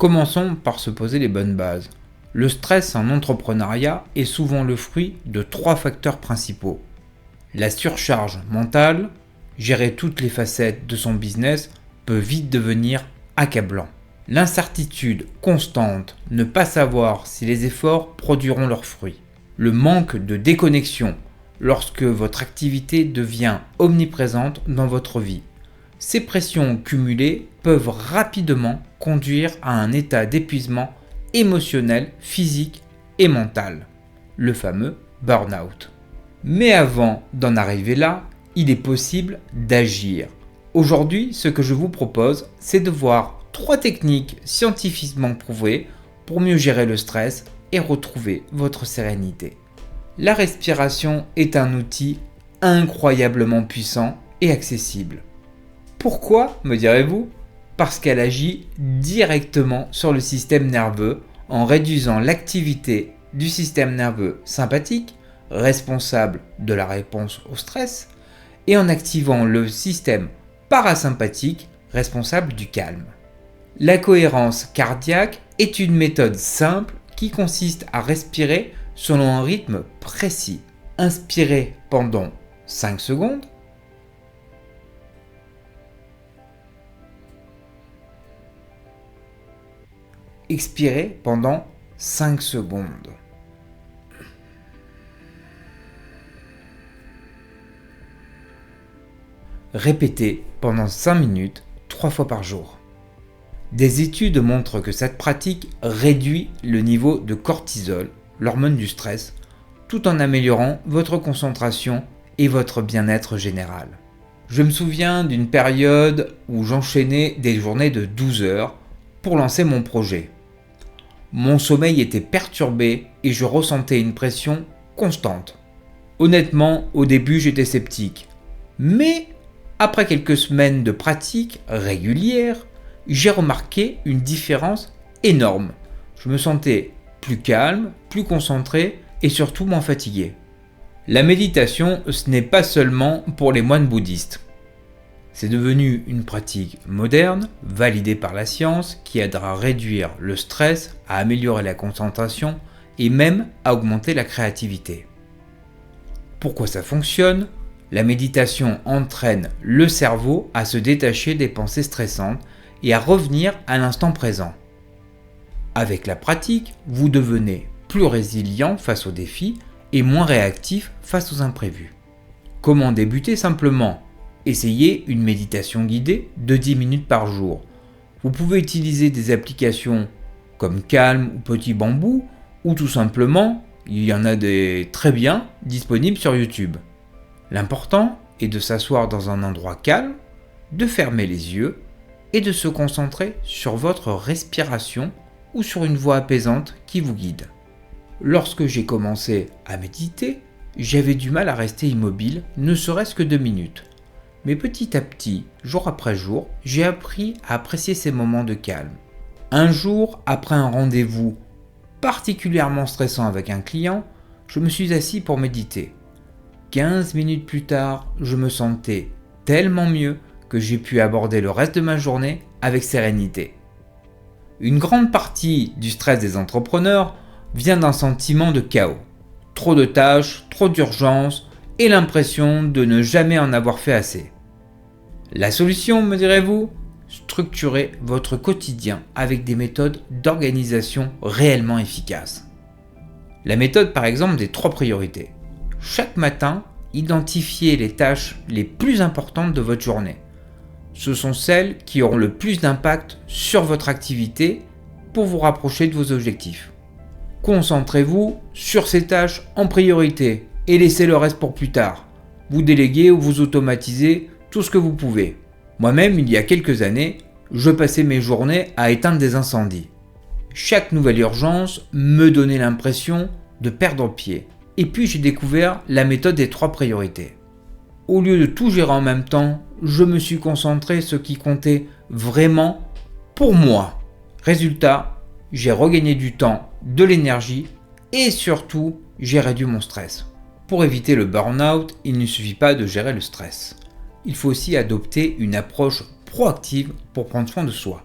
Commençons par se poser les bonnes bases. Le stress en entrepreneuriat est souvent le fruit de 3 facteurs principaux. La surcharge mentale, gérer toutes les facettes de son business peut vite devenir accablant. L'incertitude constante, ne pas savoir si les efforts produiront leurs fruits. Le manque de déconnexion, lorsque votre activité devient omniprésente dans votre vie. Ces pressions cumulées peuvent rapidement conduire à un état d'épuisement émotionnel, physique et mental, le fameux burn-out. Mais avant d'en arriver là, il est possible d'agir. Aujourd'hui, ce que je vous propose, c'est de voir 3 techniques scientifiquement prouvées pour mieux gérer le stress et retrouver votre sérénité. La respiration est un outil incroyablement puissant et accessible. Pourquoi, me direz-vous ? Parce qu'elle agit directement sur le système nerveux en réduisant l'activité du système nerveux sympathique, responsable de la réponse au stress, et en activant le système parasympathique, responsable du calme. La cohérence cardiaque est une méthode simple qui consiste à respirer selon un rythme précis. Inspirez pendant 5 secondes. Expirez pendant 5 secondes. Répétez pendant 5 minutes 3 fois par jour. Des études montrent que cette pratique réduit le niveau de cortisol, l'hormone du stress, tout en améliorant votre concentration et votre bien-être général. Je me souviens d'une période où j'enchaînais des journées de 12 heures pour lancer mon projet. Mon sommeil était perturbé et je ressentais une pression constante. Honnêtement, au début, j'étais sceptique. Mais après quelques semaines de pratique régulière, j'ai remarqué une différence énorme. Je me sentais plus calme, plus concentré et surtout moins fatigué. La méditation, ce n'est pas seulement pour les moines bouddhistes. C'est devenu une pratique moderne, validée par la science, qui aidera à réduire le stress, à améliorer la concentration et même à augmenter la créativité. Pourquoi ça fonctionne ? La méditation entraîne le cerveau à se détacher des pensées stressantes et à revenir à l'instant présent. Avec la pratique, vous devenez plus résilient face aux défis et moins réactif face aux imprévus. Comment débuter ? Simplement, essayez une méditation guidée de 10 minutes par jour. Vous pouvez utiliser des applications comme Calm ou Petit Bambou ou tout simplement, il y en a des très bien disponibles sur YouTube. L'important est de s'asseoir dans un endroit calme, de fermer les yeux et de se concentrer sur votre respiration ou sur une voix apaisante qui vous guide. Lorsque j'ai commencé à méditer, j'avais du mal à rester immobile, ne serait-ce que 2 minutes. Mais petit à petit, jour après jour, j'ai appris à apprécier ces moments de calme. Un jour, après un rendez-vous particulièrement stressant avec un client, je me suis assis pour méditer. 15 minutes plus tard, je me sentais tellement mieux que j'ai pu aborder le reste de ma journée avec sérénité. Une grande partie du stress des entrepreneurs vient d'un sentiment de chaos. Trop de tâches, trop d'urgences et l'impression de ne jamais en avoir fait assez. La solution, me direz-vous ? Structurez votre quotidien avec des méthodes d'organisation réellement efficaces. La méthode par exemple des 3 priorités. Chaque matin, identifiez les tâches les plus importantes de votre journée. Ce sont celles qui auront le plus d'impact sur votre activité pour vous rapprocher de vos objectifs. Concentrez-vous sur ces tâches en priorité et laissez le reste pour plus tard. Vous déléguez ou vous automatisez tout ce que vous pouvez. Moi-même, il y a quelques années, je passais mes journées à éteindre des incendies. Chaque nouvelle urgence me donnait l'impression de perdre pied. Et puis j'ai découvert la méthode des 3 priorités. Au lieu de tout gérer en même temps, je me suis concentré sur ce qui comptait vraiment pour moi. Résultat, j'ai regagné du temps, de l'énergie et surtout, j'ai réduit mon stress. Pour éviter le burn-out, il ne suffit pas de gérer le stress. Il faut aussi adopter une approche proactive pour prendre soin de soi.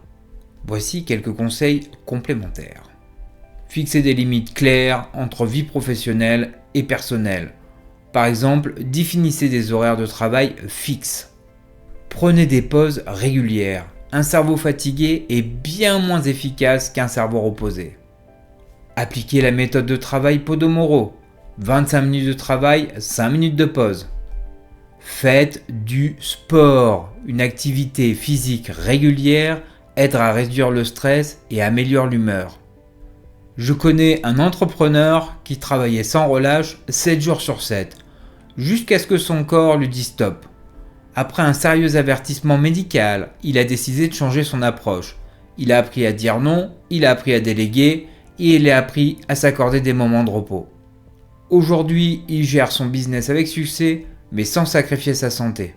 Voici quelques conseils complémentaires. Fixez des limites claires entre vie professionnelle et personnelle. Par exemple, définissez des horaires de travail fixes. Prenez des pauses régulières. Un cerveau fatigué est bien moins efficace qu'un cerveau reposé. Appliquez la méthode de travail Pomodoro. 25 minutes de travail, 5 minutes de pause. Faites du sport. Une activité physique régulière aide à réduire le stress et améliore l'humeur. Je connais un entrepreneur qui travaillait sans relâche 7 jours sur 7, jusqu'à ce que son corps lui dise stop. Après un sérieux avertissement médical, il a décidé de changer son approche. Il a appris à dire non, il a appris à déléguer et il a appris à s'accorder des moments de repos. Aujourd'hui, il gère son business avec succès, mais sans sacrifier sa santé.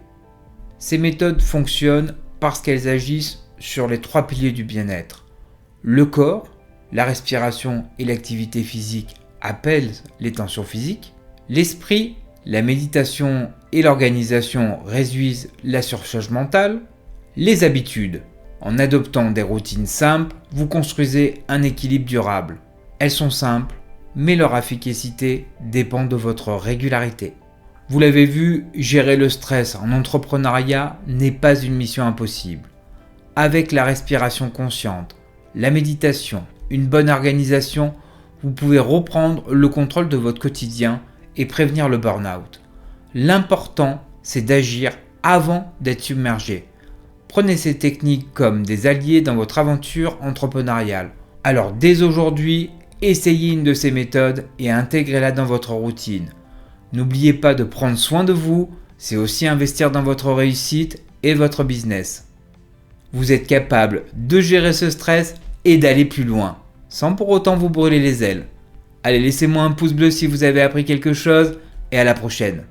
Ces méthodes fonctionnent parce qu'elles agissent sur les 3 piliers du bien-être. Le corps, la respiration et l'activité physique apaisent les tensions physiques. L'esprit, la méditation et l'organisation réduisent la surcharge mentale. Les habitudes. En adoptant des routines simples, vous construisez un équilibre durable. Elles sont simples, mais leur efficacité dépend de votre régularité. Vous l'avez vu, gérer le stress en entrepreneuriat n'est pas une mission impossible. Avec la respiration consciente, la méditation, une bonne organisation, vous pouvez reprendre le contrôle de votre quotidien et prévenir le burn-out. L'important, c'est d'agir avant d'être submergé. Prenez ces techniques comme des alliés dans votre aventure entrepreneuriale. Alors dès aujourd'hui, essayez une de ces méthodes et intégrez-la dans votre routine. N'oubliez pas de prendre soin de vous, c'est aussi investir dans votre réussite et votre business. Vous êtes capable de gérer ce stress et d'aller plus loin, sans pour autant vous brûler les ailes. Allez, laissez-moi un pouce bleu si vous avez appris quelque chose et à la prochaine.